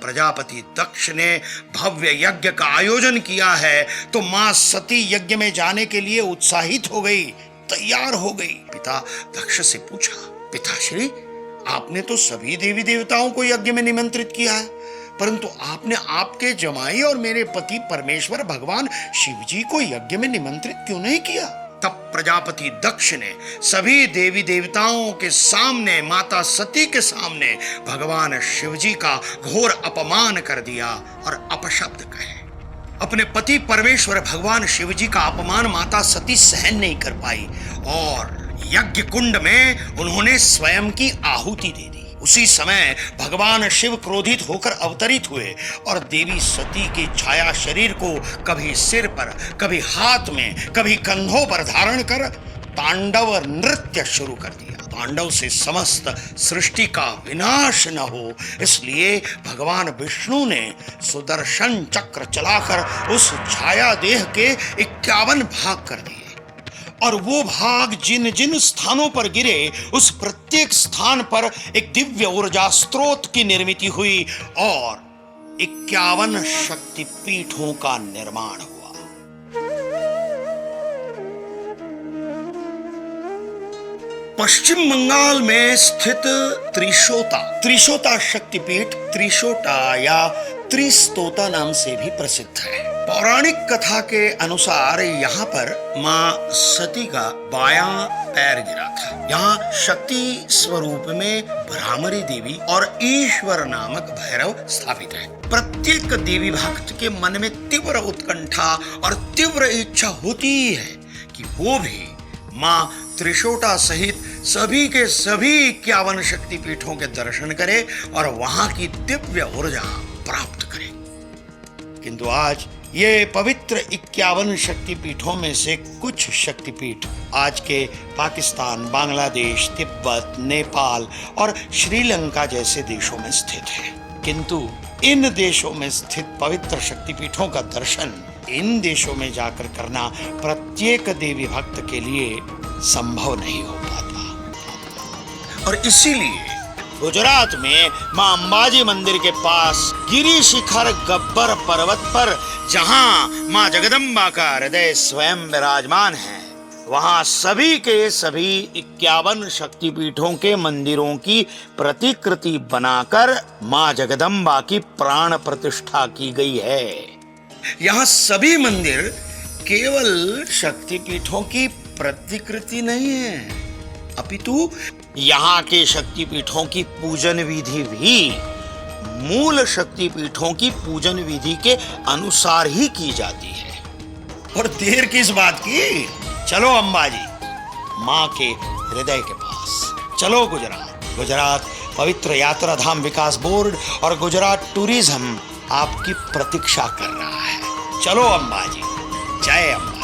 प्रजापति दक्ष ने भव्य यज्ञ का आयोजन किया है तो मां सती यज्ञ में जाने के लिए उत्साहित हो गई, तैयार हो गई। पिता दक्ष से पूछा, पिताश्री, आपने तो सभी देवी देवताओं को यज्ञ में निमंत्रित किया है, परंतु आपने आपके जमाई और मेरे पति परमेश्वर भगवान शिव जी को यज्ञ में निमंत्रित क्यों नहीं किया? तब प्रजापति दक्ष ने सभी देवी देवताओं के सामने, माता सती के सामने भगवान शिव जी का घोर अपमान कर दिया और अपशब्द कहे। अपने पति परमेश्वर भगवान शिव जी का अपमान माता सती सहन नहीं कर पाई और यज्ञ कुंड में उन्होंने स्वयं की आहुति दे दी। उसी समय भगवान शिव क्रोधित होकर अवतरित हुए और देवी सती की छाया शरीर को कभी सिर पर, कभी हाथ में, कभी कंधों पर धारण कर तांडव नृत्य शुरू कर दिया। तांडव से समस्त सृष्टि का विनाश न हो, इसलिए भगवान विष्णु ने सुदर्शन चक्र चलाकर उस छाया देह के 51 भाग कर दिए और वो भाग जिन जिन स्थानों पर गिरे उस प्रत्येक स्थान पर एक दिव्य ऊर्जा स्रोत की निर्मित हुई और 51 शक्तिपीठों का निर्माण हुआ। पश्चिम बंगाल में स्थित त्रिशोता शक्तिपीठ त्रिशोटा या त्रिस्तोता नाम से भी प्रसिद्ध है। पौराणिक कथा के अनुसार यहाँ पर मां सती का बायां पैर गिरा था। यहाँ शक्ति स्वरूप में भ्रामरी देवी और ईश्वर नामक भैरव स्थापित है। प्रत्येक देवी भक्त के मन में तीव्र उत्कंठा और तीव्र इच्छा होती है कि वो भी मां त्रिशोटा सहित सभी के सभी 51 शक्तिपीठों के दर्शन करे और वहां की दिव्य ऊर्जा प्राप्त करे। किंतु आज ये पवित्र 51 शक्तिपीठों में से कुछ शक्तिपीठ आज के पाकिस्तान, बांग्लादेश, तिब्बत, नेपाल और श्रीलंका जैसे देशों में स्थित है। किंतु इन देशों में स्थित पवित्र शक्तिपीठों का दर्शन इन देशों में जाकर करना प्रत्येक देवी भक्त के लिए संभव नहीं हो पाता। और इसीलिए गुजरात में मां अंबाजी मंदिर के पास गिरी शिखर गब्बर पर्वत पर जहां मां जगदम्बा का हृदय स्वयं विराजमान है, वहां सभी के सभी 51 शक्तिपीठों के मंदिरों की प्रतिकृति बनाकर मां जगदम्बा की प्राण प्रतिष्ठा की गई है। यहाँ सभी मंदिर केवल शक्तिपीठों की प्रतिकृति नहीं है, अपितु यहाँ के शक्तिपीठों की पूजन विधि भी मूल शक्तिपीठों की पूजन विधि के अनुसार ही की जाती है। और देर किस बात की, चलो अंबाजी माँ के हृदय के पास, चलो गुजरात पवित्र यात्रा धाम विकास बोर्ड और गुजरात टूरिज्म आपकी प्रतीक्षा कर रहा है। चलो अंबाजी, जय अंबा।